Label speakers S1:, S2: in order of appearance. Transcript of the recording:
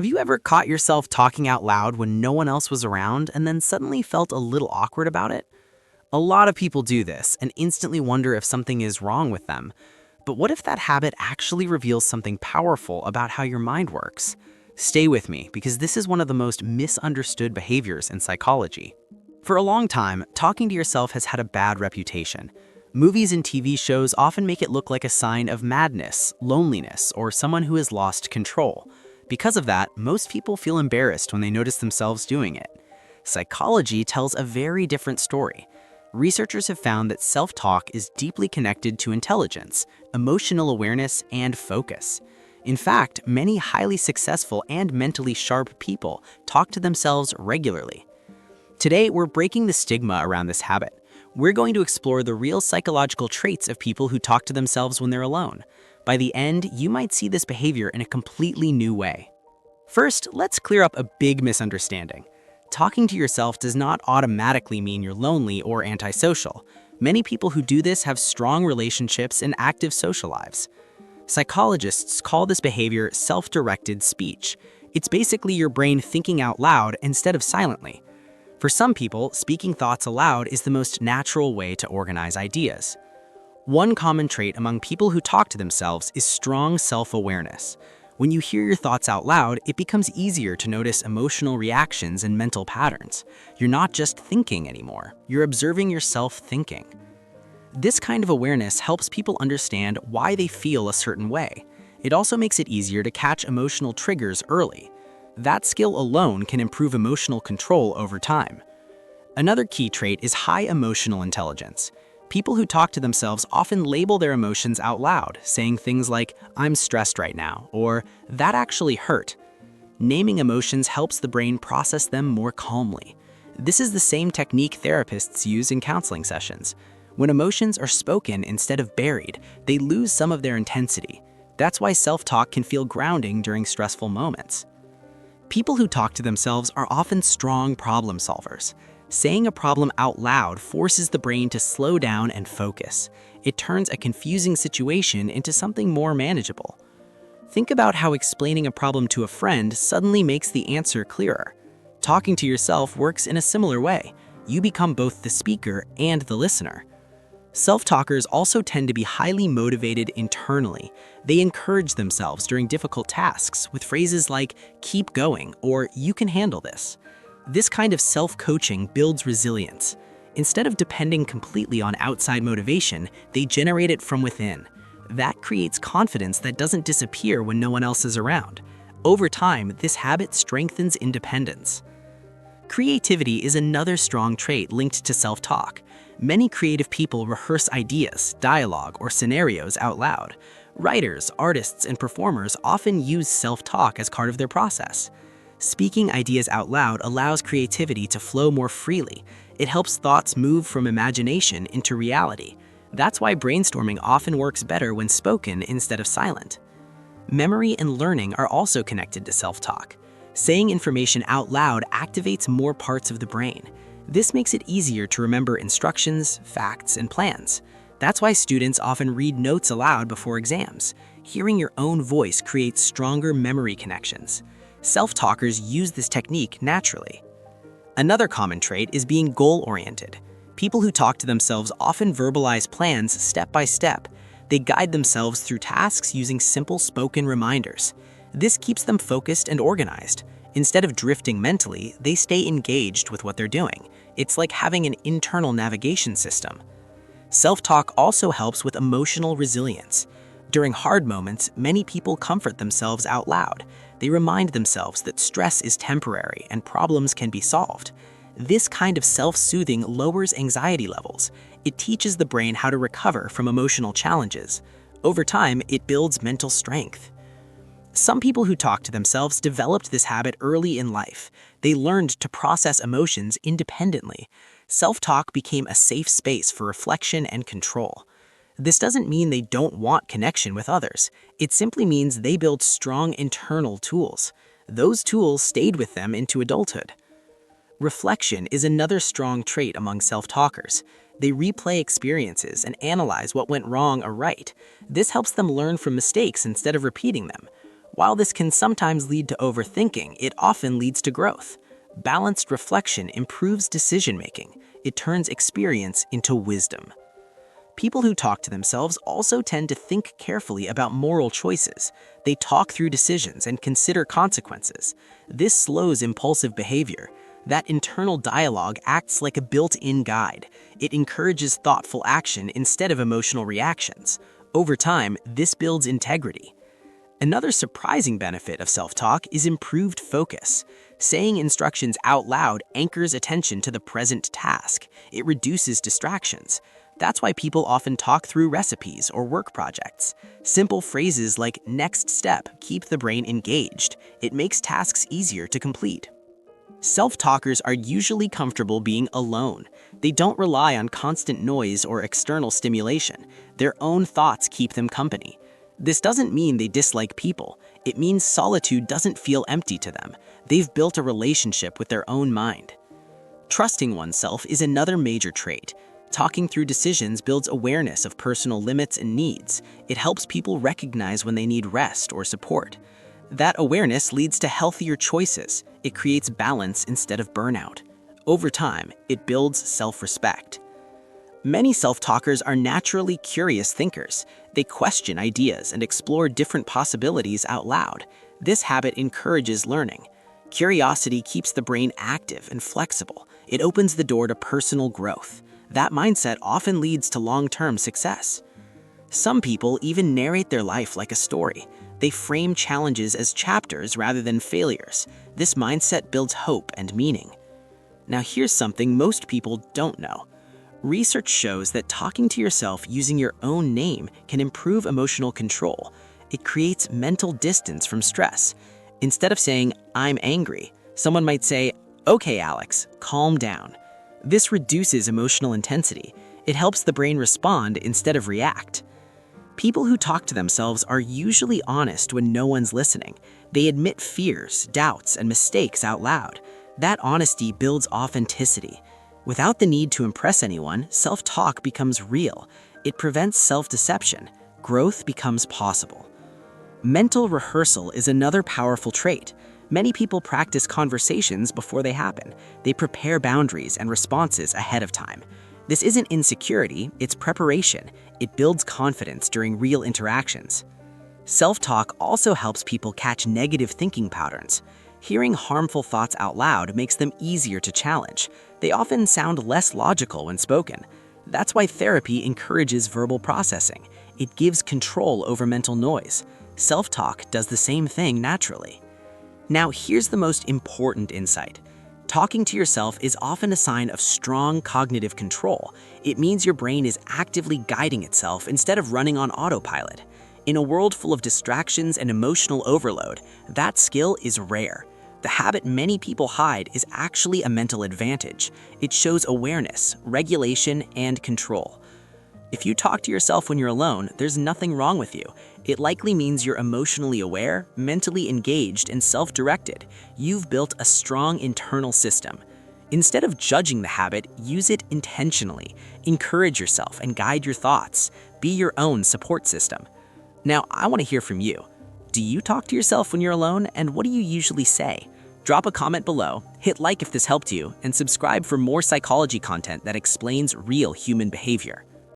S1: Have you ever caught yourself talking out loud when no one else was around and then suddenly felt a little awkward about it? A lot of people do this and instantly wonder if something is wrong with them. But what if that habit actually reveals something powerful about how your mind works? Stay with me, because this is one of the most misunderstood behaviors in psychology. For a long time, talking to yourself has had a bad reputation. Movies and TV shows often make it look like a sign of madness, loneliness, or someone who has lost control. Because of that, most people feel embarrassed when they notice themselves doing it. Psychology tells a very different story. Researchers have found that self-talk is deeply connected to intelligence, emotional awareness, and focus. In fact, many highly successful and mentally sharp people talk to themselves regularly. Today, we're breaking the stigma around this habit. We're going to explore the real psychological traits of people who talk to themselves when they're alone. By the end, you might see this behavior in a completely new way. First, let's clear up a big misunderstanding. Talking to yourself does not automatically mean you're lonely or antisocial. Many people who do this have strong relationships and active social lives. Psychologists call this behavior self-directed speech. It's basically your brain thinking out loud instead of silently. For some people, speaking thoughts aloud is the most natural way to organize ideas. One common trait among people who talk to themselves is strong self-awareness. When you hear your thoughts out loud, it becomes easier to notice emotional reactions and mental patterns. You're not just thinking anymore, you're observing yourself thinking. This kind of awareness helps people understand why they feel a certain way. It also makes it easier to catch emotional triggers early. That skill alone can improve emotional control over time. Another key trait is high emotional intelligence. People who talk to themselves often label their emotions out loud, saying things like, "I'm stressed right now," or "that actually hurt." Naming emotions helps the brain process them more calmly. This is the same technique therapists use in counseling sessions. When emotions are spoken instead of buried, they lose some of their intensity. That's why self-talk can feel grounding during stressful moments. People who talk to themselves are often strong problem solvers. Saying a problem out loud forces the brain to slow down and focus. It turns a confusing situation into something more manageable. Think about how explaining a problem to a friend suddenly makes the answer clearer. Talking to yourself works in a similar way. You become both the speaker and the listener. Self-talkers also tend to be highly motivated internally. They encourage themselves during difficult tasks with phrases like, "keep going," or "you can handle this." This kind of self-coaching builds resilience. Instead of depending completely on outside motivation, they generate it from within. That creates confidence that doesn't disappear when no one else is around. Over time, this habit strengthens independence. Creativity is another strong trait linked to self-talk. Many creative people rehearse ideas, dialogue, or scenarios out loud. Writers, artists, and performers often use self-talk as part of their process. Speaking ideas out loud allows creativity to flow more freely. It helps thoughts move from imagination into reality. That's why brainstorming often works better when spoken instead of silent. Memory and learning are also connected to self-talk. Saying information out loud activates more parts of the brain. This makes it easier to remember instructions, facts, and plans. That's why students often read notes aloud before exams. Hearing your own voice creates stronger memory connections. Self-talkers use this technique naturally. Another common trait is being goal-oriented. People who talk to themselves often verbalize plans step by step. They guide themselves through tasks using simple spoken reminders. This keeps them focused and organized. Instead of drifting mentally, they stay engaged with what they're doing. It's like having an internal navigation system. Self-talk also helps with emotional resilience. During hard moments, many people comfort themselves out loud. They remind themselves that stress is temporary and problems can be solved. This kind of self-soothing lowers anxiety levels. It teaches the brain how to recover from emotional challenges. Over time, it builds mental strength. Some people who talk to themselves developed this habit early in life. They learned to process emotions independently. Self-talk became a safe space for reflection and control. This doesn't mean they don't want connection with others. It simply means they build strong internal tools. Those tools stayed with them into adulthood. Reflection is another strong trait among self-talkers. They replay experiences and analyze what went wrong or right. This helps them learn from mistakes instead of repeating them. While this can sometimes lead to overthinking, it often leads to growth. Balanced reflection improves decision-making. It turns experience into wisdom. People who talk to themselves also tend to think carefully about moral choices. They talk through decisions and consider consequences. This slows impulsive behavior. That internal dialogue acts like a built-in guide. It encourages thoughtful action instead of emotional reactions. Over time, this builds integrity. Another surprising benefit of self-talk is improved focus. Saying instructions out loud anchors attention to the present task. It reduces distractions. That's why people often talk through recipes or work projects. Simple phrases like "next step" keep the brain engaged. It makes tasks easier to complete. Self-talkers are usually comfortable being alone. They don't rely on constant noise or external stimulation. Their own thoughts keep them company. This doesn't mean they dislike people. It means solitude doesn't feel empty to them. They've built a relationship with their own mind. Trusting oneself is another major trait. Talking through decisions builds awareness of personal limits and needs. It helps people recognize when they need rest or support. That awareness leads to healthier choices. It creates balance instead of burnout. Over time, it builds self-respect. Many self-talkers are naturally curious thinkers. They question ideas and explore different possibilities out loud. This habit encourages learning. Curiosity keeps the brain active and flexible. It opens the door to personal growth. That mindset often leads to long-term success. Some people even narrate their life like a story. They frame challenges as chapters rather than failures. This mindset builds hope and meaning. Now here's something most people don't know. Research shows that talking to yourself using your own name can improve emotional control. It creates mental distance from stress. Instead of saying, "I'm angry," someone might say, "Okay, Alex, calm down." This reduces emotional intensity. It helps the brain respond instead of react. People who talk to themselves are usually honest when no one's listening. They admit fears, doubts, and mistakes out loud. That honesty builds authenticity. Without the need to impress anyone, self-talk becomes real. It prevents self-deception. Growth becomes possible. Mental rehearsal is another powerful trait. Many people practice conversations before they happen. They prepare boundaries and responses ahead of time. This isn't insecurity, it's preparation. It builds confidence during real interactions. Self-talk also helps people catch negative thinking patterns. Hearing harmful thoughts out loud makes them easier to challenge. They often sound less logical when spoken. That's why therapy encourages verbal processing. It gives control over mental noise. Self-talk does the same thing naturally. Now, here's the most important insight. Talking to yourself is often a sign of strong cognitive control. It means your brain is actively guiding itself instead of running on autopilot. In a world full of distractions and emotional overload, that skill is rare. The habit many people hide is actually a mental advantage. It shows awareness, regulation, and control. If you talk to yourself when you're alone, there's nothing wrong with you. It likely means you're emotionally aware, mentally engaged, and self-directed. You've built a strong internal system. Instead of judging the habit, use it intentionally. Encourage yourself and guide your thoughts. Be your own support system. Now, I want to hear from you. Do you talk to yourself when you're alone, and what do you usually say? Drop a comment below, hit like if this helped you, and subscribe for more psychology content that explains real human behavior.